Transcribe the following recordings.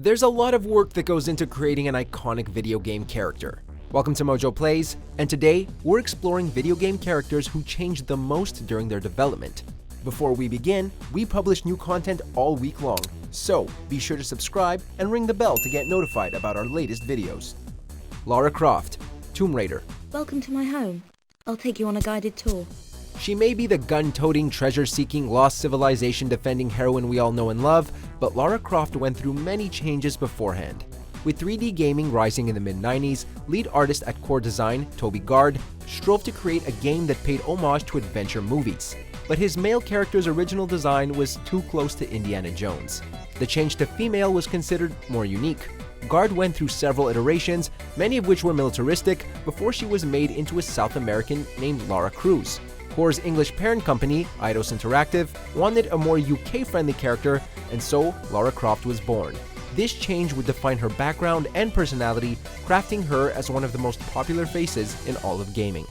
There's a lot of work that goes into creating an iconic video game character. Welcome to MojoPlays, and today we're exploring video game characters who changed the most during their development. Before we begin, we publish new content all week long, so be sure to subscribe and ring the bell to get notified about our latest videos. Lara Croft, Tomb Raider. Welcome to my home. I'll take you on a guided tour. She may be the gun-toting, treasure-seeking, lost civilization-defending heroine we all know and love, but Lara Croft went through many changes beforehand. With 3D gaming rising in the mid-90s, lead artist at Core Design, Toby Gard, strove to create a game that paid homage to adventure movies. But his male character's original design was too close to Indiana Jones. The change to female was considered more unique. Gard went through several iterations, many of which were militaristic, before she was made into a South American named Lara Cruz. Core's English parent company, Eidos Interactive, wanted a more UK-friendly character, and so Lara Croft was born. This change would define her background and personality, crafting her as one of the most popular faces in all of gaming.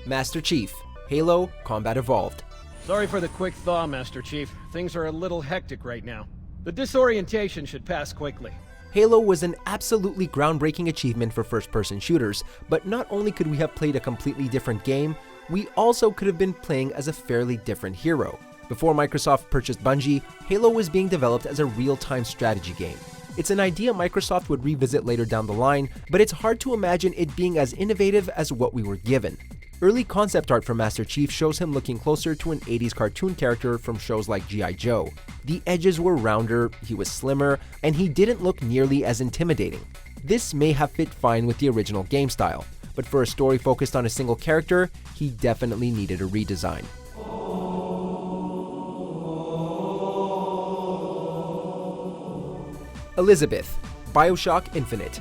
Master Chief, Halo Combat Evolved. Sorry for the quick thaw, Master Chief. Things are a little hectic right now. The disorientation should pass quickly. Halo was an absolutely groundbreaking achievement for first-person shooters, but not only could we have played a completely different game, we also could have been playing as a fairly different hero. Before Microsoft purchased Bungie, Halo was being developed as a real-time strategy game. It's an idea Microsoft would revisit later down the line, but it's hard to imagine it being as innovative as what we were given. Early concept art for Master Chief shows him looking closer to an 80s cartoon character from shows like G.I. Joe. The edges were rounder, he was slimmer, and he didn't look nearly as intimidating. This may have fit fine with the original game style, but for a story focused on a single character, he definitely needed a redesign. Elizabeth, BioShock Infinite.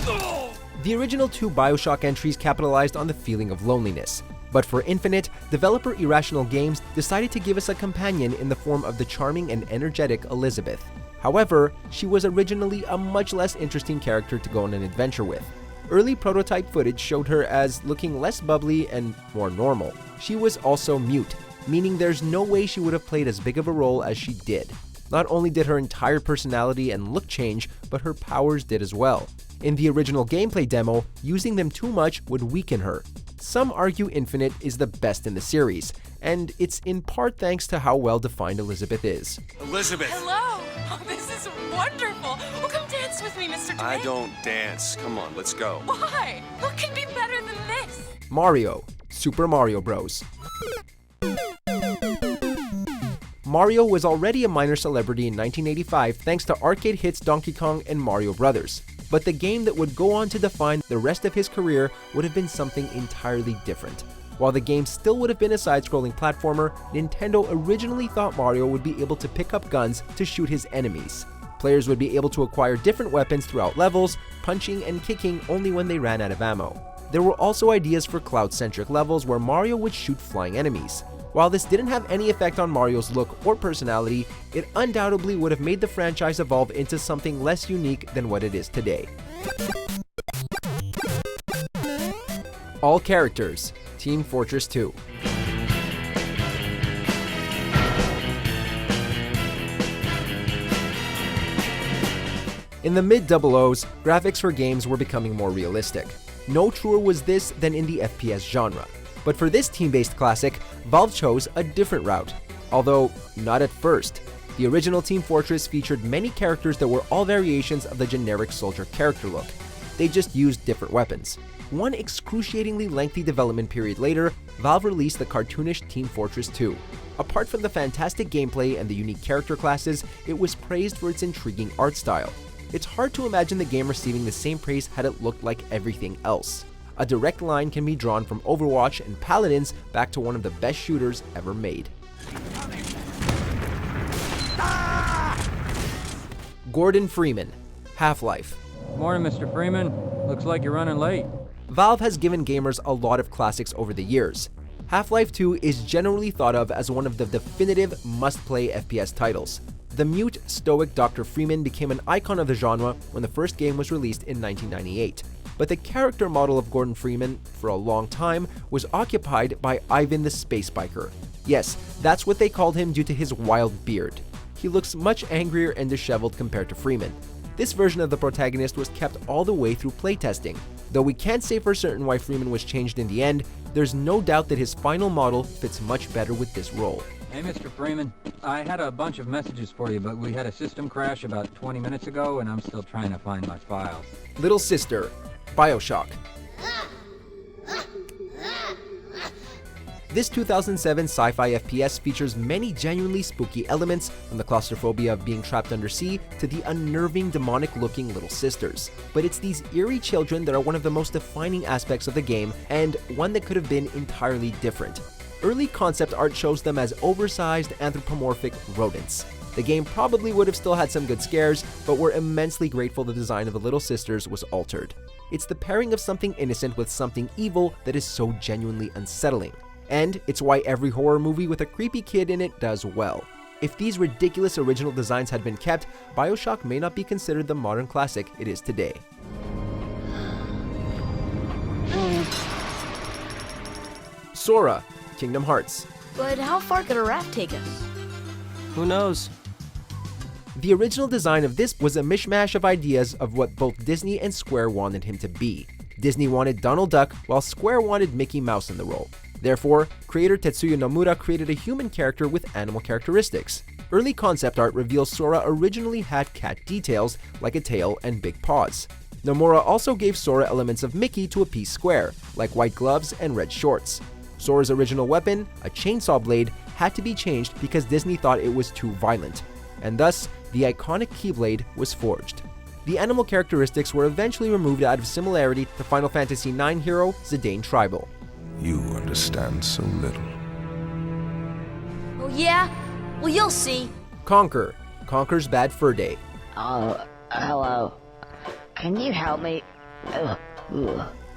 Hello. The original two BioShock entries capitalized on the feeling of loneliness. But for Infinite, developer Irrational Games decided to give us a companion in the form of the charming and energetic Elizabeth. However, she was originally a much less interesting character to go on an adventure with. Early prototype footage showed her as looking less bubbly and more normal. She was also mute, meaning there's no way she would have played as big of a role as she did. Not only did her entire personality and look change, but her powers did as well. In the original gameplay demo, using them too much would weaken her. Some argue Infinite is the best in the series, and it's in part thanks to how well defined Elizabeth is. Elizabeth! Hello! Oh, this is wonderful! Oh, come dance with me, Mr. Twin. I don't dance. Come on, let's go. Why? What can be better than this? Mario, Super Mario Bros. Mario was already a minor celebrity in 1985 thanks to arcade hits Donkey Kong and Mario Brothers. But the game that would go on to define the rest of his career would have been something entirely different. While the game still would have been a side-scrolling platformer, Nintendo originally thought Mario would be able to pick up guns to shoot his enemies. Players would be able to acquire different weapons throughout levels, punching and kicking only when they ran out of ammo. There were also ideas for cloud-centric levels where Mario would shoot flying enemies. While this didn't have any effect on Mario's look or personality, it undoubtedly would have made the franchise evolve into something less unique than what it is today. All characters, Team Fortress 2. In the mid-00s, graphics for games were becoming more realistic. No truer was this than in the FPS genre. But for this team-based classic, Valve chose a different route. Although, not at first. The original Team Fortress featured many characters that were all variations of the generic soldier character look. They just used different weapons. One excruciatingly lengthy development period later, Valve released the cartoonish Team Fortress 2. Apart from the fantastic gameplay and the unique character classes, it was praised for its intriguing art style. It's hard to imagine the game receiving the same praise had it looked like everything else. A direct line can be drawn from Overwatch and Paladins back to one of the best shooters ever made. Gordon Freeman, Half-Life. Morning, Mr. Freeman. Looks like you're running late. Valve has given gamers a lot of classics over the years. Half-Life 2 is generally thought of as one of the definitive must-play FPS titles. The mute, stoic Dr. Freeman became an icon of the genre when the first game was released in 1998. but the character model of Gordon Freeman, for a long time, was occupied by Ivan the Space Biker. Yes, that's what they called him due to his wild beard. He looks much angrier and disheveled compared to Freeman. This version of the protagonist was kept all the way through playtesting. Though we can't say for certain why Freeman was changed in the end, there's no doubt that his final model fits much better with this role. Hey, Mr. Freeman. I had a bunch of messages for you, but we had a system crash about 20 minutes ago, and I'm still trying to find my files. Little Sister, BioShock. This 2007 sci-fi FPS features many genuinely spooky elements, from the claustrophobia of being trapped under sea to the unnerving demonic-looking little sisters. But it's these eerie children that are one of the most defining aspects of the game, and one that could have been entirely different. Early concept art shows them as oversized anthropomorphic rodents. The game probably would have still had some good scares, but we're immensely grateful the design of the little sisters was altered. It's the pairing of something innocent with something evil that is so genuinely unsettling. And it's why every horror movie with a creepy kid in it does well. If these ridiculous original designs had been kept, BioShock may not be considered the modern classic it is today. Sora, Kingdom Hearts. But how far could a raft take us? Who knows? The original design of this was a mishmash of ideas of what both Disney and Square wanted him to be. Disney wanted Donald Duck, while Square wanted Mickey Mouse in the role. Therefore, creator Tetsuya Nomura created a human character with animal characteristics. Early concept art reveals Sora originally had cat details, like a tail and big paws. Nomura also gave Sora elements of Mickey to appease Square, like white gloves and red shorts. Sora's original weapon, a chainsaw blade, had to be changed because Disney thought it was too violent, and thus, the iconic Keyblade was forged. The animal characteristics were eventually removed out of similarity to Final Fantasy IX hero Zidane Tribal. You understand so little. Oh yeah? Well, you'll see. Conker, Conker's Bad Fur Day. Oh, hello. Can you help me? Ugh.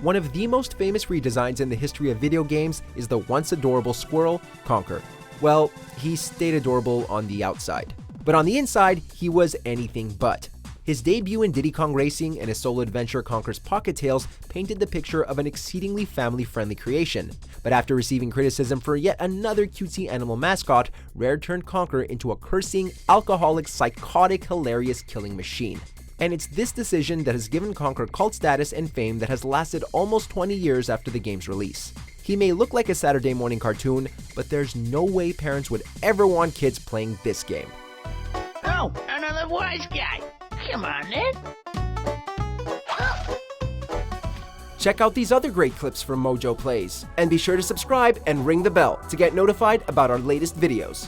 One of the most famous redesigns in the history of video games is the once adorable squirrel, Conker. Well, he stayed adorable on the outside, but on the inside, he was anything but. His debut in Diddy Kong Racing and his solo adventure Conker's Pocket Tales painted the picture of an exceedingly family-friendly creation. But after receiving criticism for yet another cutesy animal mascot, Rare turned Conker into a cursing, alcoholic, psychotic, hilarious killing machine. And it's this decision that has given Conker cult status and fame that has lasted almost 20 years after the game's release. He may look like a Saturday morning cartoon, but there's no way parents would ever want kids playing this game. Oh, another wise guy. Come on, then. Check out these other great clips from MojoPlays, and be sure to subscribe and ring the bell to get notified about our latest videos.